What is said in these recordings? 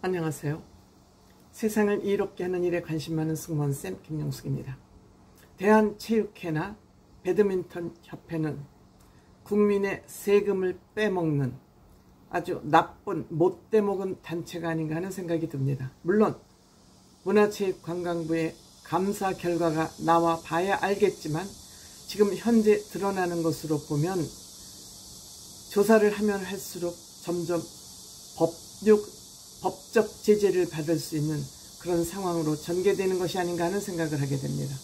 안녕하세요. 세상을 이롭게 하는 일에 관심 많은 승무원쌤 김영숙입니다. 대한체육회나 배드민턴 협회는 국민의 세금을 빼먹는 아주 나쁜 못돼 먹은 단체가 아닌가 하는 생각이 듭니다. 물론 문화체육관광부의 감사 결과가 나와 봐야 알겠지만 지금 현재 드러나는 것으로 보면 조사를 하면 할수록 점점 법적 제재를 받을 수 있는 그런 상황으로 전개되는 것이 아닌가 하는 생각을 하게 됩니다.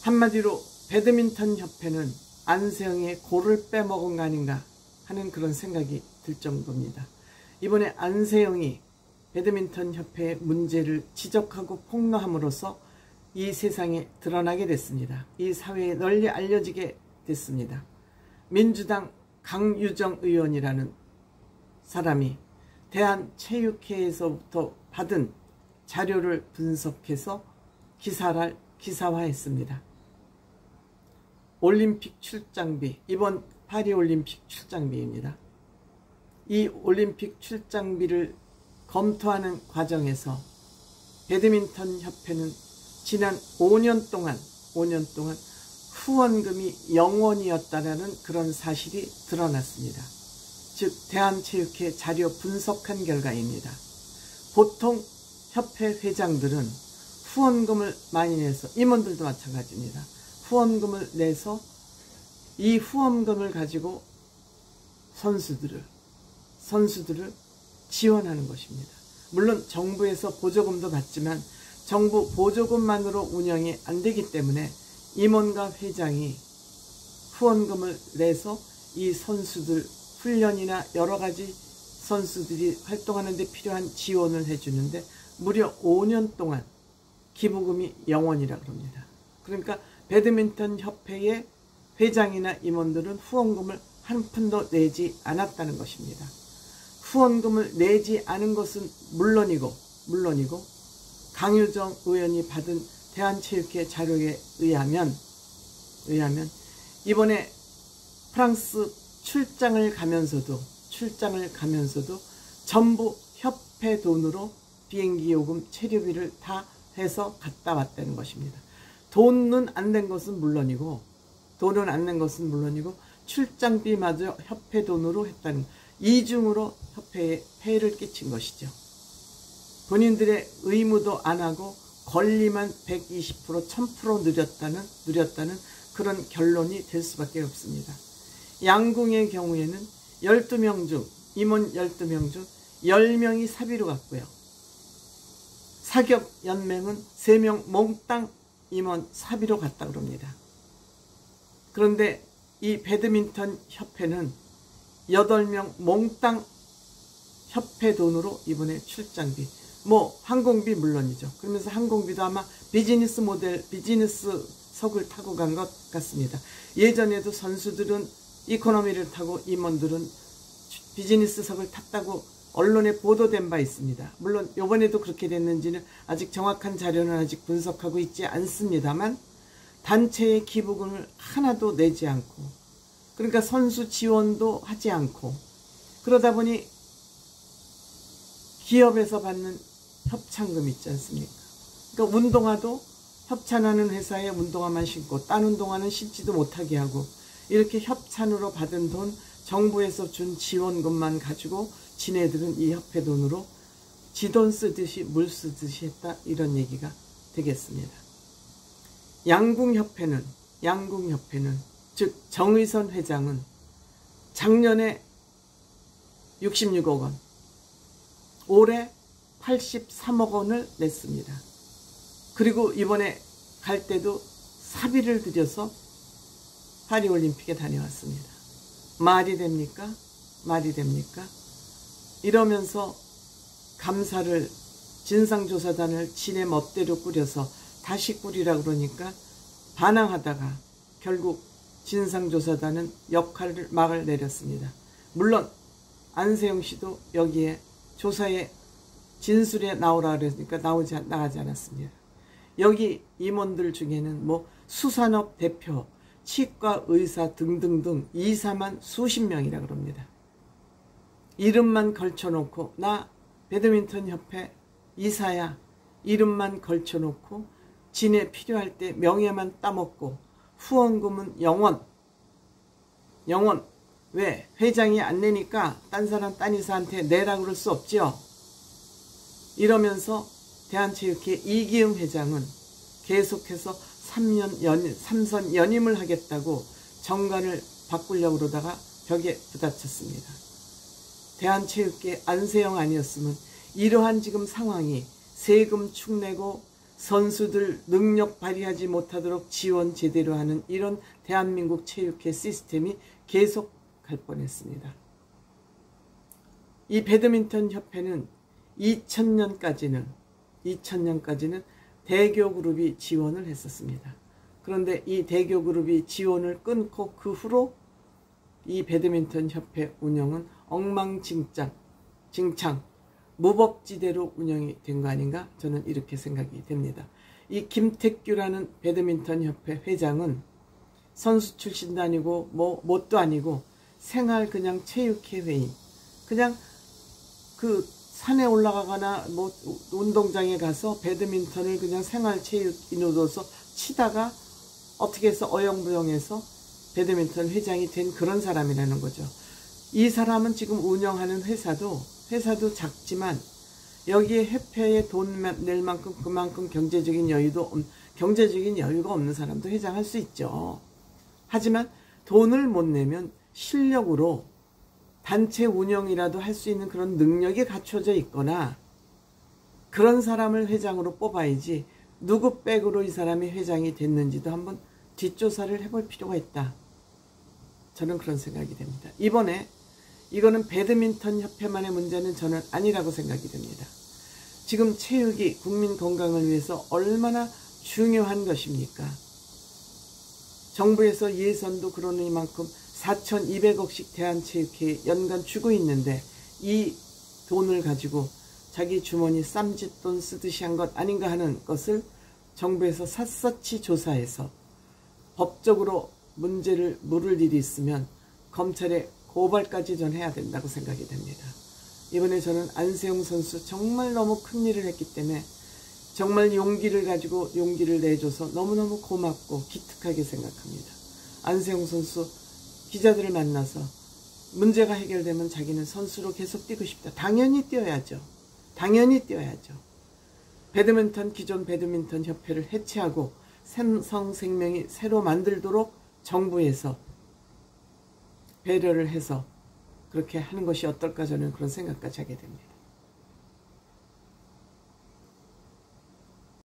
한마디로 배드민턴 협회는 안세영의 골을 빼먹은 거 아닌가 하는 그런 생각이 들 정도입니다. 이번에 안세영이 배드민턴 협회의 문제를 지적하고 폭로함으로써 이 세상에 드러나게 됐습니다. 이 사회에 널리 알려지게 됐습니다. 민주당 강유정 의원이라는 사람이 대한체육회에서부터 받은 자료를 분석해서 기사화했습니다. 올림픽 출장비, 이번 파리올림픽 출장비입니다. 이 올림픽 출장비를 검토하는 과정에서 배드민턴 협회는 지난 5년 동안 후원금이 0원이었다는 그런 사실이 드러났습니다. 즉 대한체육회 자료 분석한 결과입니다. 보통 협회 회장들은 후원금을 많이 내서, 임원들도 마찬가지입니다. 후원금을 내서 이 후원금을 가지고 선수들을 지원하는 것입니다. 물론 정부에서 보조금도 받지만 정부 보조금만으로 운영이 안 되기 때문에 임원과 회장이 후원금을 내서 이 선수들 훈련이나 여러 가지 선수들이 활동하는 데 필요한 지원을 해주는데 무려 5년 동안 기부금이 0원이라고 합니다. 그러니까 배드민턴 협회의 회장이나 임원들은 후원금을 한 푼도 내지 않았다는 것입니다. 후원금을 내지 않은 것은 물론이고 강유정 의원이 받은 대한체육회 자료에 의하면 이번에 프랑스 출장을 가면서도 전부 협회 돈으로 비행기 요금 체류비를 다 해서 갔다 왔다는 것입니다. 돈은 안 낸 것은 물론이고 출장비마저 협회 돈으로 했다는, 이중으로 협회에 폐해를 끼친 것이죠. 본인들의 의무도 안 하고 권리만 120%, 1000% 누렸다는 그런 결론이 될 수밖에 없습니다. 양궁의 경우에는 12명 중, 임원 12명 중 10명이 사비로 갔고요. 사격 연맹은 3명 몽땅 임원 사비로 갔다고 합니다. 그런데 이 배드민턴 협회는 8명 몽땅 협회 돈으로 이번에 출장비, 항공비 물론이죠. 그러면서 항공비도 아마 비즈니스석을 타고 간 것 같습니다. 예전에도 선수들은 이코노미를 타고 임원들은 비즈니스석을 탔다고 언론에 보도된 바 있습니다. 물론 이번에도 그렇게 됐는지는 아직 정확한 자료는 아직 분석하고 있지 않습니다만 단체의 기부금을 하나도 내지 않고, 그러니까 선수 지원도 하지 않고, 그러다 보니 기업에서 받는 협찬금 있지 않습니까? 그러니까 운동화도 협찬하는 회사에 운동화만 신고 딴 운동화는 신지도 못하게 하고, 이렇게 협찬으로 받은 돈, 정부에서 준 지원금만 가지고 지네들은 이 협회 돈으로 지 돈 쓰듯이 물 쓰듯이 했다, 이런 얘기가 되겠습니다. 양궁협회는 즉 정의선 회장은 작년에 66억 원, 올해 83억 원을 냈습니다. 그리고 이번에 갈 때도 사비를 들여서 파리올림픽에 다녀왔습니다. 말이 됩니까? 이러면서 감사를, 진상조사단을 지네 멋대로 꾸려서 다시 꾸리라 그러니까 반항하다가 결국 진상조사단은 막을 내렸습니다. 물론 안세영 씨도 여기에 조사에 진술에 나오라 그러니까 나가지 않았습니다. 여기 임원들 중에는 수산업 대표, 치과 의사 등등등 이사만 수십 명이라 그럽니다. 이름만 걸쳐놓고 나 배드민턴 협회 이사야 이름만 걸쳐놓고 진에 필요할 때 명예만 따먹고 후원금은 영원. 왜? 회장이 안 내니까 딴 사람 딴 이사한테 내라 그럴 수 없죠. 이러면서 대한체육회 이기흥 회장은 계속해서 3선 연임을 하겠다고 정관을 바꾸려고 그러다가 벽에 부딪혔습니다. 대한체육회 안세영 아니었으면 이러한 지금 상황이 세금 축내고 선수들 능력 발휘하지 못하도록 지원 제대로 하는 이런 대한민국 체육회 시스템이 계속 갈 뻔했습니다. 이 배드민턴 협회는 2000년까지는 대교그룹이 지원을 했었습니다. 그런데 이 대교그룹이 지원을 끊고 그 후로 이 배드민턴 협회 운영은 엉망진창 무법지대로 운영이 된 거 아닌가? 저는 이렇게 생각이 됩니다. 이 김택규라는 배드민턴 협회 회장은 선수 출신도 아니고 뭣도 아니고 생활 그냥 체육회 회의, 그냥 그 산에 올라가거나 운동장에 가서 배드민턴을 그냥 생활체육인으로서 치다가 어떻게 해서 어영부영해서 배드민턴 회장이 된 그런 사람이라는 거죠. 이 사람은 지금 운영하는 회사도 작지만 여기에 협회에 돈 낼 만큼 그만큼 경제적인 여유가 없는 사람도 회장할 수 있죠. 하지만 돈을 못 내면 실력으로 단체 운영이라도 할 수 있는 그런 능력이 갖춰져 있거나 그런 사람을 회장으로 뽑아야지 누구 백으로 이 사람이 회장이 됐는지도 한번 뒷조사를 해볼 필요가 있다. 저는 그런 생각이 됩니다. 이거는 배드민턴 협회만의 문제는 저는 아니라고 생각이 됩니다. 지금 체육이 국민 건강을 위해서 얼마나 중요한 것입니까? 정부에서 예산도 그러니만큼 4,200억씩 대한체육회에 연간 주고 있는데 이 돈을 가지고 자기 주머니 쌈짓돈 쓰듯이 한 것 아닌가 하는 것을 정부에서 샅샅이 조사해서 법적으로 문제를 물을 일이 있으면 검찰에 고발까지 전 해야 된다고 생각이 됩니다. 이번에 저는 안세영 선수 정말 너무 큰 일을 했기 때문에 정말 용기를 가지고 용기를 내줘서 너무너무 고맙고 기특하게 생각합니다. 안세영 선수 기자들을 만나서 문제가 해결되면 자기는 선수로 계속 뛰고 싶다. 당연히 뛰어야죠. 기존 배드민턴 협회를 해체하고 삼성생명이 새로 만들도록 정부에서 배려를 해서 그렇게 하는 것이 어떨까 저는 그런 생각까지 하게 됩니다.